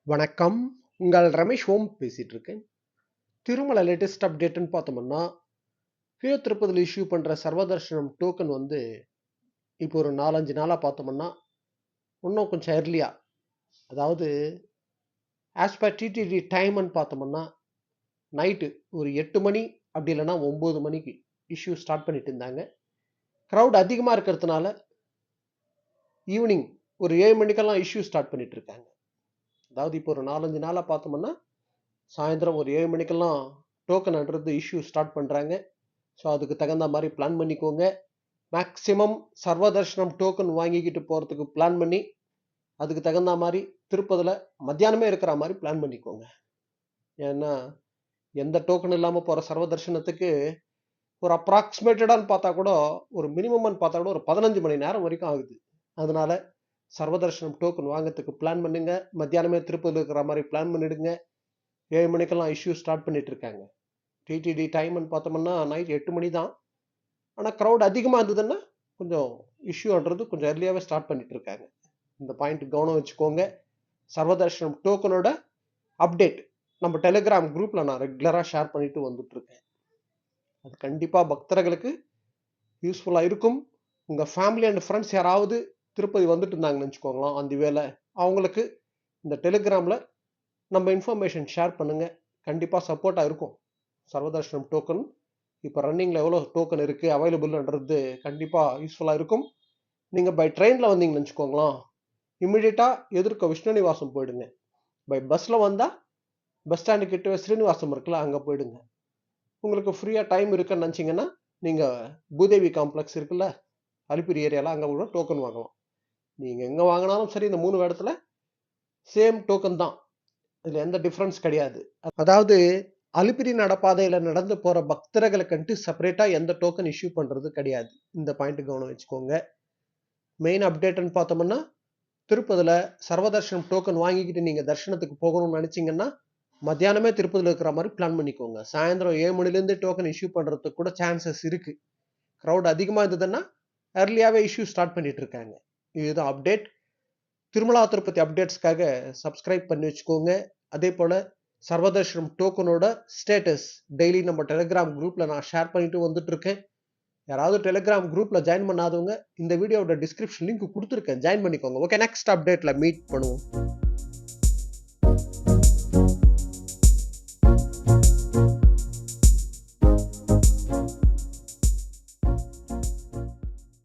வணக்கம். உங்கள் ரமேஷ் ஓம் பேசிட்டு இருக்கேன். திருமல லேட்டஸ்ட் அப்டேட்ன்னு பார்த்தோம்னா, ஃபியோ திருப்பதில இஷ்யூ பண்ற சர்வதர்ஷனம் டோக்கன் வந்து இப்போ ஒரு 4, 5 நாளா பார்த்தோம்னா, இன்னும் கொஞ்சம் எர்லியா அதாவது ஆஸ் பர் டிடிடி டைம்ன்னு பார்த்தோம்னா, நைட்டு ஒரு 8 மணி அப்படி இல்லன்னா 9 மணிக்கு இஷ்யூ ஸ்டார்ட் பண்ணிட்டு இருந்தாங்க. கிரவுட் அதிகமா இருக்கிறதுனால ஈவினிங் ஒரு 7 மணிக்கெல்லாம் இஷ்யூ ஸ்டார்ட் பண்ணிட்டு இருக்காங்க. அதாவது இப்போ ஒரு 4, 5 நாளா பார்த்தோம்னா, சாயந்தரம் ஒரு 7 மணிக்கெல்லாம் டோக்கன்ன்றது இஷ்யூ ஸ்டார்ட் பண்றாங்க. ஸோ அதுக்கு தகுந்த மாதிரி பிளான் பண்ணிக்கோங்க. மேக்ஸிமம் சர்வதர்ஷனம் டோக்கன் வாங்கிக்கிட்டு போகிறதுக்கு பிளான் பண்ணி அதுக்கு தகுந்த மாதிரி திருப்பதில் மத்தியானமே இருக்கிற மாதிரி பிளான் பண்ணிக்கோங்க. ஏன்னா எந்த டோக்கன் இல்லாமல் போகிற சர்வதர்ஷனத்துக்கு ஒரு அப்ராக்சிமேட்டடான்னு பார்த்தா கூட ஒரு மினிமம்னு பார்த்தா கூட ஒரு 15 மணி நேரம் வரைக்கும் ஆகுது. அதனால சர்வதர்ஷனம் டோக்கன் வாங்கிறதுக்கு பிளான் பண்ணுங்க. மத்தியானமே திருப்பதியில் இருக்கிற மாதிரி பிளான் பண்ணிடுங்க. 7 மணிக்கெல்லாம் இஷ்யூ ஸ்டார்ட் பண்ணிட்டு இருக்காங்க. டிடிடி டைம்னு பார்த்தோம்னா நைட் 8 மணி தான். ஆனால் க்ரௌட் அதிகமாக இருந்ததுன்னா கொஞ்சம் இஷ்யூன்றது கொஞ்சம் ஏர்லியாகவே ஸ்டார்ட் பண்ணிட்டு இருக்காங்க. இந்த பாயிண்ட் கவனம் வச்சுக்கோங்க. சர்வதர்ஷனம் டோக்கனோட அப்டேட் நம்ம டெலிகிராம் குரூப்பில் நான் ரெகுலராக ஷேர் பண்ணிட்டு வந்துட்டு இருக்கேன். அது கண்டிப்பாக பக்தர்களுக்கு யூஸ்ஃபுல்லாக இருக்கும். உங்கள் ஃபேமிலி அண்ட் ஃப்ரெண்ட்ஸ் யாராவது திருப்பதி வந்துட்டு இருந்தாங்கன்னு வச்சுக்கோங்களேன், அந்த வேலை அவங்களுக்கு இந்த டெலிகிராமில் நம்ம இன்ஃபர்மேஷன் ஷேர் பண்ணுங்கள். கண்டிப்பாக சப்போர்ட்டாக இருக்கும். சர்வதர்ஷனம் டோக்கன் இப்போ ரன்னிங்கில் எவ்வளோ டோக்கன் இருக்குது அவைலபிள்ன்றது கண்டிப்பாக யூஸ்ஃபுல்லாக இருக்கும். நீங்கள் பை ட்ரெயினில் வந்தீங்கன்னு வச்சுக்கோங்களேன், இம்மிடியட்டாக எதிர்க்க விஷ்ணுநிவாசம் போயிடுங்க. பை பஸ்ஸில் வந்தால் பஸ் ஸ்டாண்டு கிட்ட ஸ்ரீனிவாசம் இருக்குல்ல, அங்கே போயிடுங்க. உங்களுக்கு ஃப்ரீயாக டைம் இருக்குன்னு நினச்சிங்கன்னா நீங்கள் பூதேவி காம்ப்ளெக்ஸ் இருக்குல்ல, அலிப்பிரி ஏரியாவில் அங்கே கூட டோக்கன் வாங்கலாம். நீங்கள் எங்கே வாங்கினாலும் சரி இந்த 3 இடத்துல சேம் டோக்கன் தான். இதில் எந்த டிஃப்ரென்ஸ் கிடையாது. அதாவது அலிப்பிரி நடப்பாதையில் நடந்து போகிற பக்தர்களுக்குன்ட்டு செப்பரேட்டாக எந்த டோக்கன் இஷ்யூ பண்ணுறது கிடையாது. இந்த பாயிண்ட் கவனம் வச்சுக்கோங்க. மெயின் அப்டேட்னு பார்த்தோம்னா, திருப்பதியில் சர்வதர்ஷனம் டோக்கன் வாங்கிக்கிட்டு நீங்கள் தர்ஷனத்துக்கு போகணும்னு நினச்சிங்கன்னா மத்தியானமே திருப்பதியில் இருக்கிற மாதிரி பிளான் பண்ணிக்கோங்க. சாயந்தரம் 7 மணிலேருந்து டோக்கன் இஷ்யூ பண்ணுறதுக்கு கூட சான்சஸ் இருக்குது. க்ரௌட் அதிகமாக இருந்ததுன்னா ஏர்லியாகவே இஷ்யூ ஸ்டார்ட் பண்ணிட்டு இருக்காங்க. இதுதான் அப்டேட். திருமலா திருப்பதி அப்டேட்ஸ்க்காக சப்ஸ்கிரைப் பண்ணி வச்சுக்கோங்க. அதே போல் சர்வதர்ஷனம் டோக்கனோட ஸ்டேட்டஸ் டெய்லி நம்ம டெலிகிராம் குரூப்பில் நான் ஷேர் பண்ணிட்டு வந்துட்டு இருக்கேன். யாராவது டெலிகிராம் குரூப்பில் ஜாயின் பண்ணாதவங்க இந்த வீடியோட டிஸ்கிரிப்ஷன் லிங்க் கொடுத்துருக்கேன், ஜாயின் பண்ணிக்கோங்க. ஓகே, நெக்ஸ்ட் அப்டேட்டில் மீட் பண்ணுவோம்.